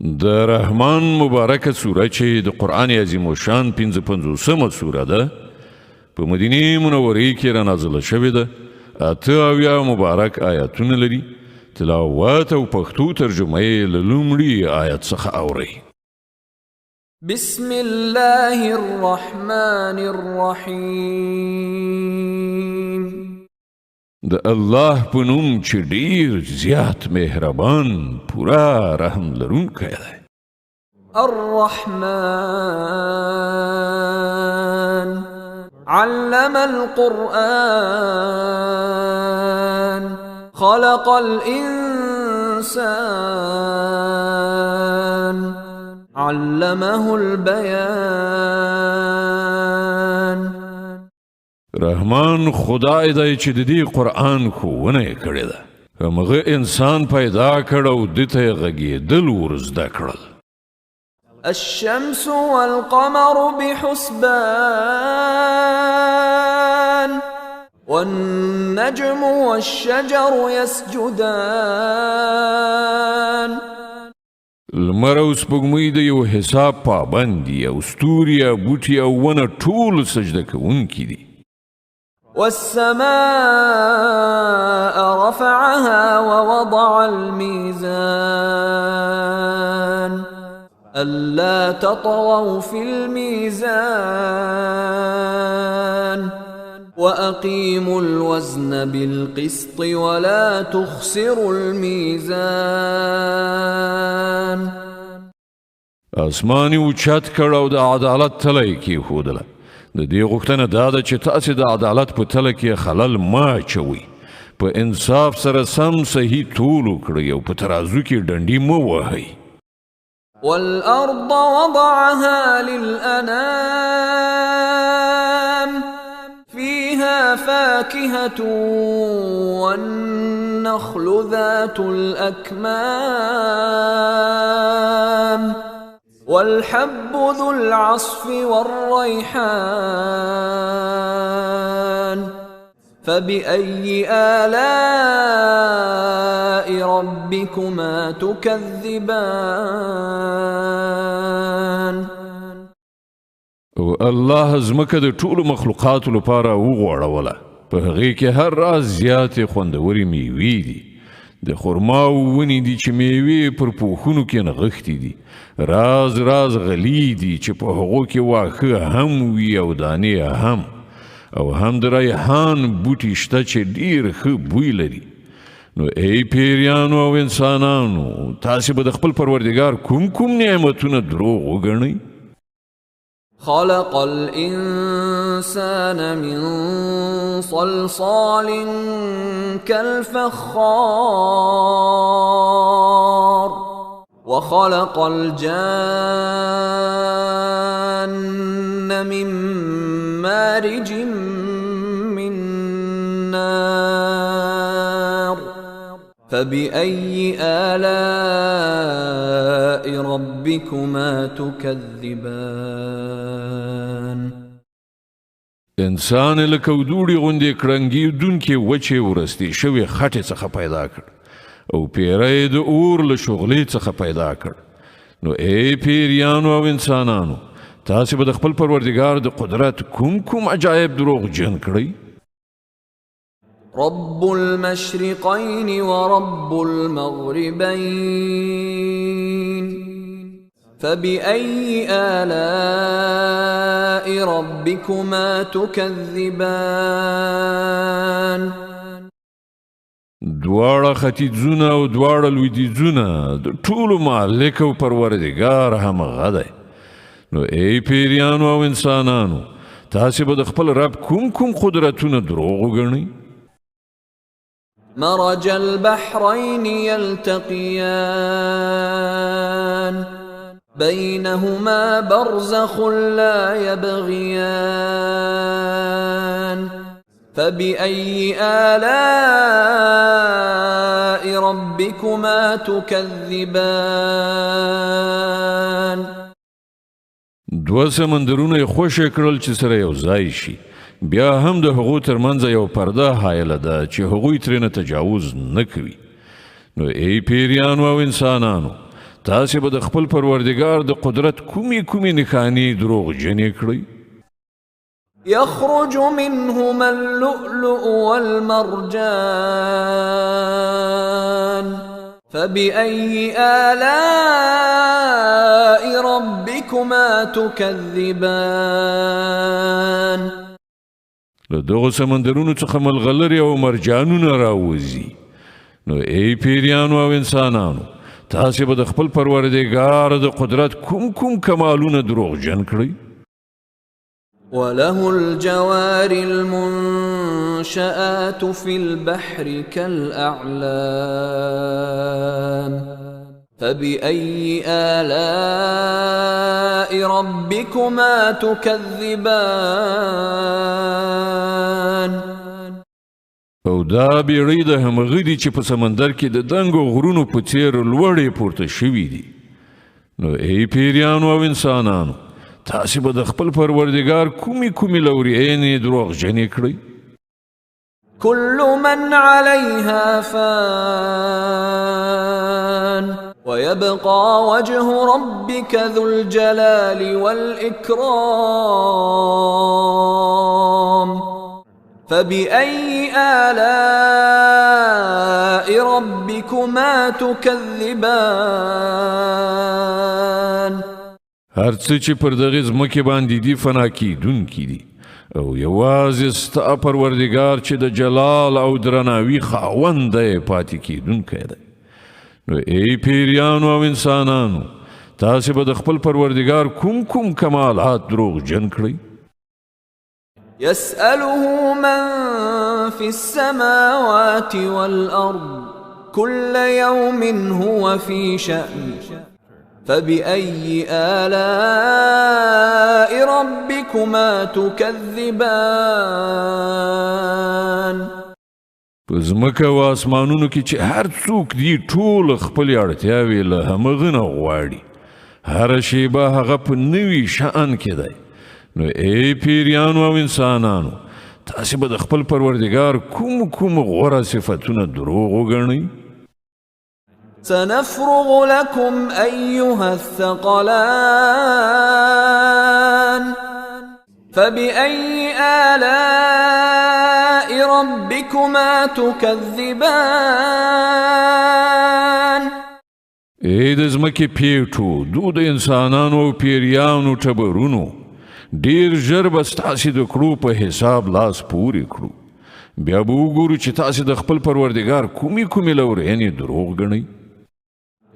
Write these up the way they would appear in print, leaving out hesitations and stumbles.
د رحمان مبارکه سوره چې د قرآن عظیم الشان 55مه سوره ده په مدینه منورې کې را نازله شوې ده. 88 مبارک آیاتونه لري. تلاوت او پښتو ترجمه یې له لومړي آیت څخه اورئ. بسم الله الرحمن الرحیم. د الله په نوم چې ډیر زیات مهربان پورا رحم لرونکی دی. الرحمن علم القرآن خلق الإنسان علمه البيان. رحمان خدای دی چې د دې قرآن ښوونه یې کړې ده. همغه انسان پیدا کړ او ده ته یې غږېدل ور زده کړل. الشمس والقمر بحسبان والنجم والشجر يسجدان. لمر او سپوږمۍ د یو حساب پابند دي او ستوري او بوټي او ونه ټول سجده کوونکي دي. والسماء رفعها ووضع الميزان ألا تطغوا في الميزان وأقيموا الوزن بالقسط ولا تخسروا الميزان. اسماني اوچت کړ او د عدالت تله یې کېښودله. د دې غوښتنه دا ده چې تاسې د عدالت په تله کې خلل مه اچوئ. په انصاف سره سم صحیح تول وکړئ او په ترازو کې ډنډې مه وهئ. والأرض وضعها للأنام فيها فاكهة والنخل ذات الأكمام والحب ذو العصف والريحان فبأي آلاء ربكما تكذبان. او الله زمکه د ټولو مخلوقاتو لپاره وغوړوله. په هغې کې هر راز زیاتې خوندورې میوې دي. د خرماو ونې دي چې میوې پر پوښونو کې نغښتې دي. راز راز غلې دي چې په هغو کې واښه هم وي او دانې هم. او هم د ریحان بوټي شته چې ډیر ښه بوی لري. نو ای پیریانو او انسانانو تاسې به د خپل پروردګار کوم نعمتونه دروغ وګڼئ؟ خلق الإنسان من صلصال كالفخار وخلق الجان من مارج من نار فبأي آلاء ربكما تكذبان. انسان لکه دوړي غوندې کړنګي دونکې وچې ورستې شوې خټې څخه پیدا کړ او پیری د اور له شغلې څخه پیدا کړ. نو ای پیریانو او انسانانو تاسې به د خپل پروردګار د قدرت کوم عجایب دروغ جن کړئ؟ رب المشرقين ورب المغربين فبأي آلاء ربكما تكذبان. دواړه ختیځونه او دواړه لویدیځونه د ټولو مالک او پروردګار همغه دی. نو ای پیریانو او انسانانو تاسې به د خپل رب کوم قدرتونه دروغ وګڼئ؟ مرج البحرين يلتقيان بينهما برزخ لا يبغيان فبأي آلاء ربكما تكذبان. دوه سمندرونه یې خوشې کړل چې سره یو ځای شي. بیا هم د هغو ترمنځ یو پرده حایله ده چې هغوی ترېنه تجاوز نه کوي. نو ای پیریانو او انسانانو تاسې به د خپل پروردګار د قدرت کومې نښانې دروغجنې کړئ؟ يخرج منهما اللؤلؤ والمرجان فبأي آلاء ربكما تكذبان له دغو سمندرونو څخه ملغلرې او مرجانونه راوځي. نو ای پیریانو او انسانانو، تاسې به د خپل پروردګار د قدرت کوم کمالونه دروغجن کړئ؟ وله الجوار المنشآت في البحر كالأعلام فبأي آلاء ربكما تكذبان او دا بیړۍ د همغه دي چې په سمندر کې د دنګو غرونو په څیر لوړې پورته شوي دي. نو ای پیریانو او انسانانو، تاسې به د خپل پروردګار کومې لورینې دروغجنې کړئ؟ كل من عليها فان ويبقى وجه ربك ذو الجلال والإكرام فبأي آلاء ربكما تكذبان هر څه چې پر دغه ځمکې باندې دي فنا کیدونکي دي، او یوازې ستا پروردګار چې د جلال او درناوي خاوند دی پاتې کیدونکی دی. نو ای پیریانو او انسانانو، تاسې به د خپل پروردګار کوم کمالات دروغجن کړئ؟ يسأله من في السماوات والأرض كل يوم هو في شأن فبأي آلاء ربكما تكذبان په ځمکه او اسمانونو کې چې هر څوک دي ټول خپلې اړتیاوې له همغه نه غواړي. هره شیبه هغه په نوي شأن کې دی. نو ای پیریانو او انسانانو، تاسې به د خپل پروردګار کوم غوره صفتونه دروغ وګڼئ؟ سنفرغ لكم أيها الثقلان فبأي آلاء ربكما تكذبان ای د ځمکې پیټو، د انسانانو او پیریانو ټبرونو، ډیر ژر به ستاسې د کړو په حساب لاس پورې کړو. بیا به وګورو چې تاسې د خپل پروردګار کومې لورینې دروغ ګڼئ.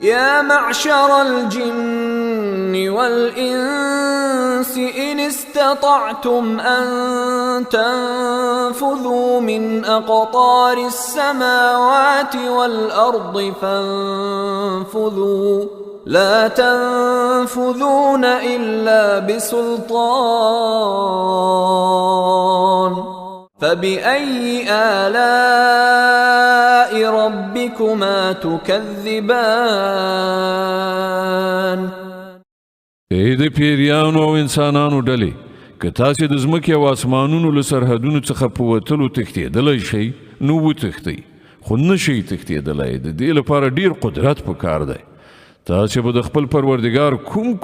يا معشر الجن والإنس إن استطعتم أن تنفذوا من أقطار السماوات والأرض فانفذوا لا تنفذون إلا بسلطان فبأي آلاء ربكما تكذبان ای د پیریانو او انسانانو ډلې، که تاسې د ځمکې او اسمانونو له سرحدونو څخه په وتلو تښتېدلی شئ نو وتښتئ، خو نه شئ تښتېدلی. د دې لپاره ډیر قدرت پکار دی. تاسې به د خپل پروردګار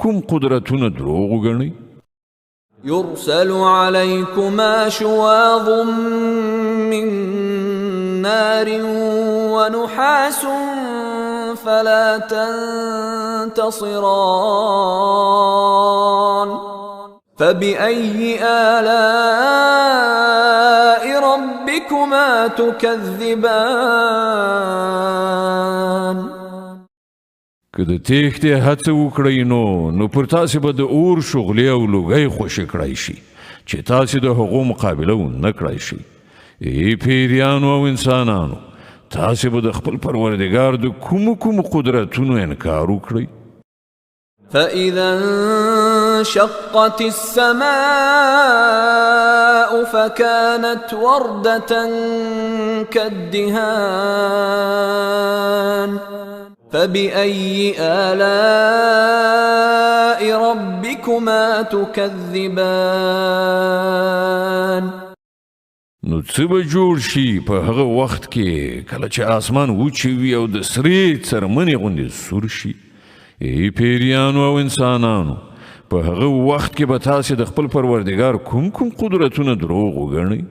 کوم قدرتونه دروغ وګڼئ؟ يرسل عليكما شواظ من نار ونحاس فلا تنتصران فبأي آلاء ربكما تكذبان که د تېښتې هڅه وکړئ نو پر تاسې به د اور شغلې او لوګی خوشې کړی شي چې تاسې د هغو مقابله ونه کړی شئ. ای پیریانو او انسانانو، تاسې به د خپل پروردګار د کومو قدرتونو انکار وکړئ؟ فإذا انشقت السماء فكانت وردة كالدهان فبأي آلاء ربكما تكذبان نو څه به جوړ شي په هغه وخت کې کله چې آسمان وچوي او د سرې څرمنې غوندې سور شي؟ ای پیریانو او انسانانو په هغه وخت کې به تاسې د خپل پروردګار کوم قدرتونه دروغ وګڼئ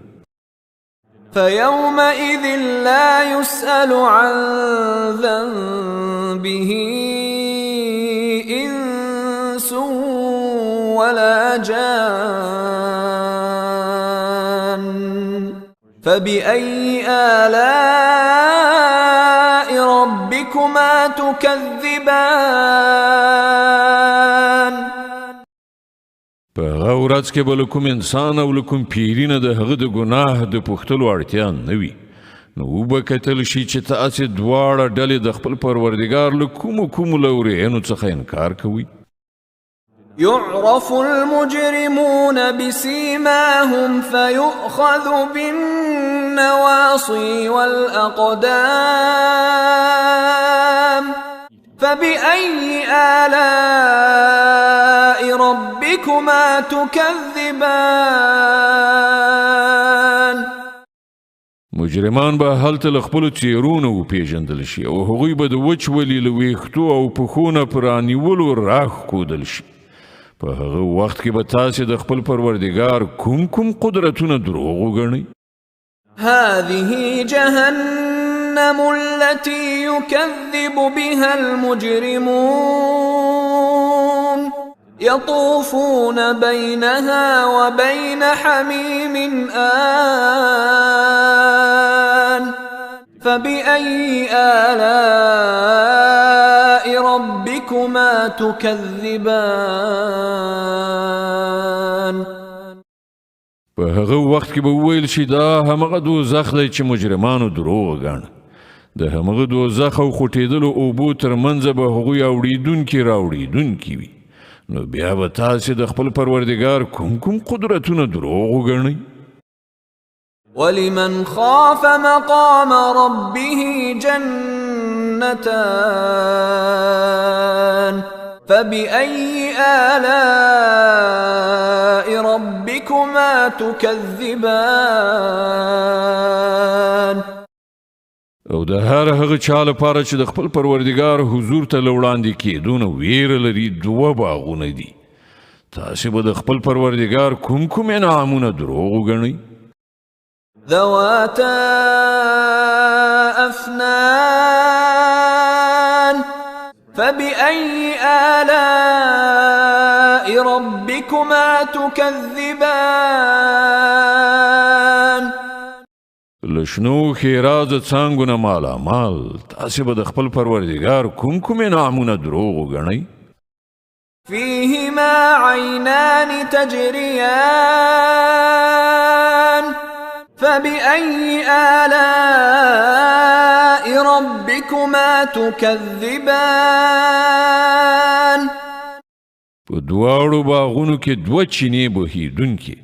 فيومئذ لا يسأل عن ذنبه إنس ولا جان فبأي آلاء ربكما تكذبان په هغه ورځ کې به له کوم انسان او له کوم پیري نه د هغه د ګناه د پوښتلو اړتیا نه وي نو وبه کتل شي چې تاسې دواړه ډلې د خپل پروردګار له کومو لورینو څخه انکار کوئ يعرف المجرمون بسيماهم فيؤخذ بالنواصي والأقدام فبأي آلاء ربكما تكذبان مجرمان به هلته له خپلو څیرونو وپېژندل شي او هغوی به د وچولي له ویښتو او پښو نه په رانیولو راښکودل شي په هغه وخت کې به تاسې د خپل پروردګار کوم قدرتونه دروغ وګڼئ هذه جهنم التي يكذب بها المجرمون يطوفون بينها وبين حميم آن فبأي آلاء ربكما تكذبان په هغه وخت کې به وویل شي دا همغه دوزخ دی چې مجرمانو دروغ ګڼه د همغه دوزخ او خوټېدلو اوبو ترمنځ به هغوی راوړېدونکي وي نو بیا به تاسې د خپل پروردګار کوم قدرتونه دروغ وګڼئ ولمن خاف مقام ربه جنتان فبأي آلاء ربكما تكذبان او د هغه چا لپاره چې د خپل پروردګار حضور ته وړاندې کېدو نه ویره لري دوه باغونه دي تاسې به د خپل پروردګار کوم انعامونه دروغ وګڼئ ذواتا أفنان فبأي آلاء ربكما تكذبان لشنو خیراز څانګو نه مالامال تاسې به د خپل پروردګار کوم انعامونه دروغ وګڼئ فيهما عينان تجريان فبأي آلاء ربكما تكذبان په دواړو باغونو کې دوه چینې بهیدونکې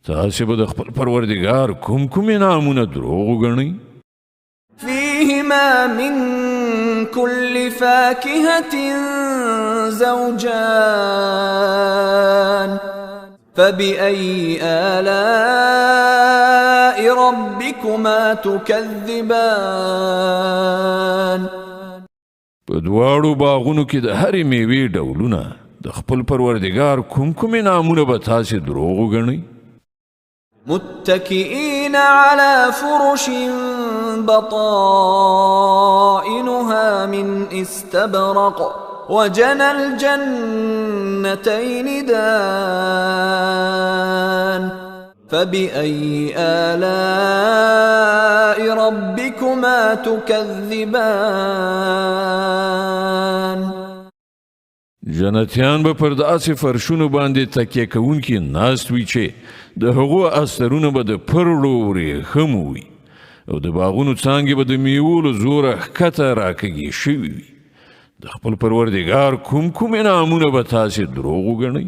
تاسې به د خپل پروردګار کوم انعامونه دروغ وګڼئ فيهما من كل فاكهة زوجان فبأي آلاء ربكما تكذبان په دواړو باغونو کې د هرې میوې ډولونه د خپل پروردګار کوم انعامونه به تاسې دروغ وګڼئ متكئين على فرش بطائنها من استبرق وجنى الجنتين دان فبأي آلاء ربكما تكذبان جنتیان به پر داسې فرشونو باندې تکیه کوونکي ناست وي چې د هغو استرونه به د پرړو ورېښمو وي او د باغونو څانګې به د میوو له زوره ښکته راکږې شوي وي د خپل پروردګار کوم انعامونه به تاسې دروغ وګڼئ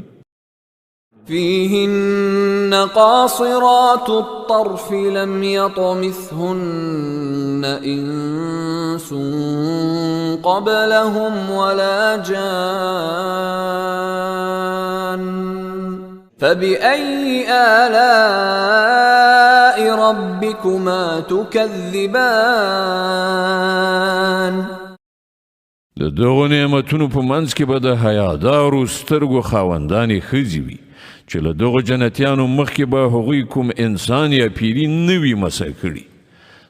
فيهن قاصرات الطرف لم يطمثهن إنس قبلهم ولا جان فبأي آلاء ربكما تكذبان د دغو نعمتونو په منځ کې به د حیادارو سترګو خاوندانې ښځې وي چې له دغو جنتیانو مخکې به هغوی کوم انسان یا پیري نه وي مسه کړي.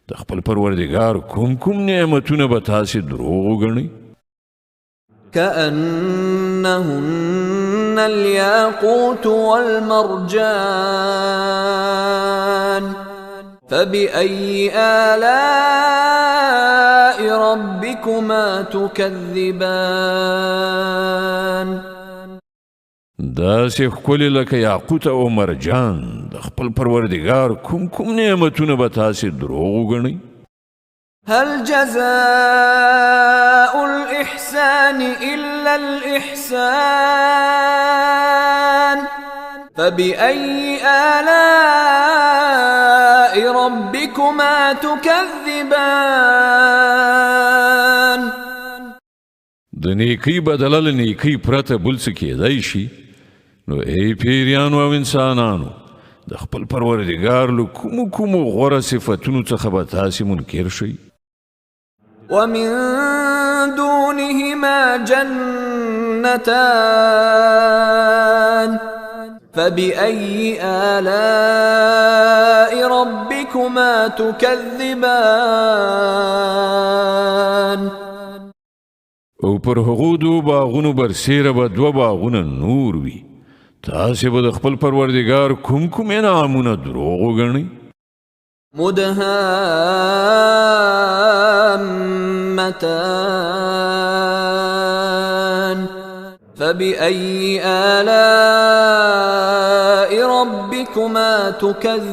د خپل پروردګار کوم نعمتونه به تاسې دروغ وګڼئ؟ كأنهن الياقوت والمرجان فبأي آلاء ربكما تكذبان داسې ښکلې لکه یاقوت او مرجان د خپل پروردګار کوم نعمتونه به تاسې دروغ وګڼئ؟ هل جزاء الإحسان إلا الإحسان فبأي آلاء ربكما تكذبان د نیکی بدله له نیکی پرته بل څه کیدای شي؟ نو ای پیریانو او انسانانو د خپل پروردګار له کومو غوره صفتونو څخه به تاسې منکر شئ؟ ومن دونهما جنتان فبأي آلاء ربكما تكذبان او پر هغو دو باغونو برسیره به دوه باغونه نور وي. تاسې به د خپل پروردګار کوم انعامونه دروغ وګڼئ؟ مدهامتان فبأي آلاء ربكما تكذبان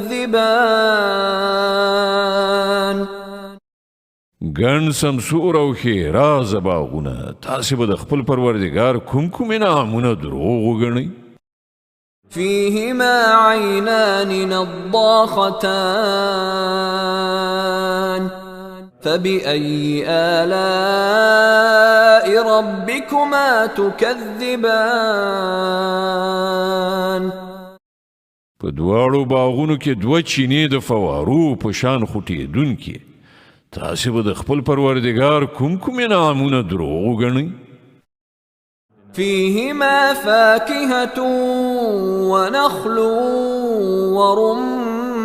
ګڼ سمسور او ښېرازه باغونه تاسې به د خپل پروردګار کوم انعامونه دروغ وګڼئ؟ فيهما عينان نضاختان فبأي آلاء ربكما تكذبان په دواړو باغونو کې دوه چینې د فوارو په شان خوټېدونکې تاسې به د خپل پروردګار کوم انعامونه دروغ وګڼئ؟ فيهما فاكهة ونخل ورمان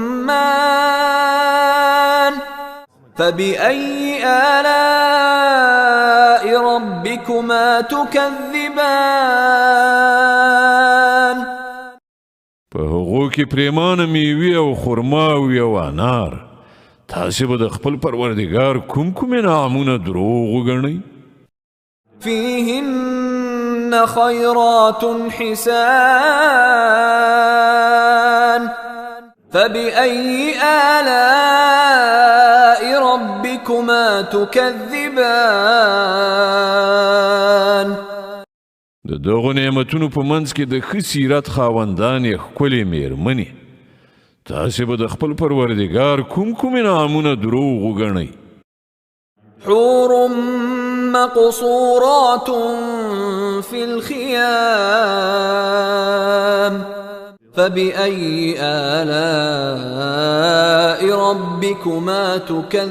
فبأي آلاء ربكما تكذبان په هغو کې پریمانه میوې او خرماوې او انار تاسې به د خپل پروردګار کوم انعامونه دروغ وګڼئ؟ فيهن خيرات حسان فبأي آلاء ربكما تكذبان د دغو نعمتونو په منځ کې د ښه سیرت خاوندانې ښکلې میرمنې تاسې به د خپل پروردګار کوم انعامونه دروغ وګڼئ؟ حور مقصورات في الخيام فبأي آلاء ربكما تكذبان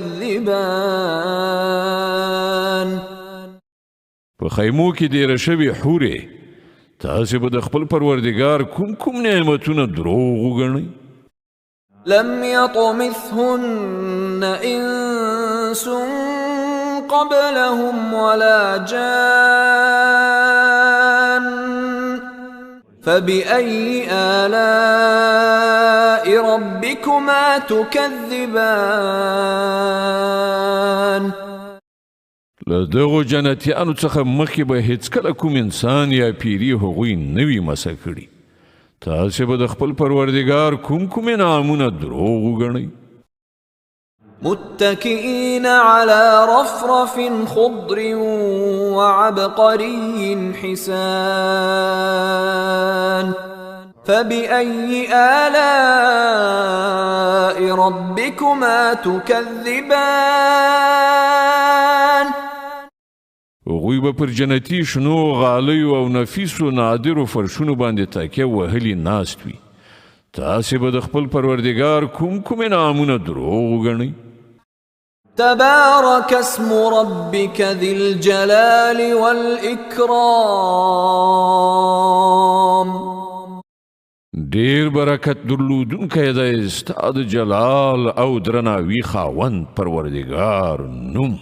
په خیمو کې ډېره شوې حورې تاسې به د خپل پروردګار کوم نعمتونه دروغ وګڼئ؟ لم يطمثهن إنس قبلهم ولا جان فبأي آلاء ربكما تكذبان له دغو جنتیانو څخه مخکې به هیڅکله کوم انسان یا پیري هغوی نه وي مسه کړي. تاسې به د خپل پروردګار کوم انعامونه دروغ وګڼئ؟ متكئين على رفرف خضر وعبقري حسان فبأي آلاء ربكما تكذبان هغوی به پر جنتي شنو غالیو او نفیسو نادرو فرشونو باندې تکیه وهلي ناست وي. تاسې به د خپل پروردګار کوم انعامونه دروغ وګڼئ؟ تبارك اسم ربك ذي الجلال والإكرام. ډیر برکت درلودونکی دی ستا د جلال او درناوي خاوند پروردګار نوم.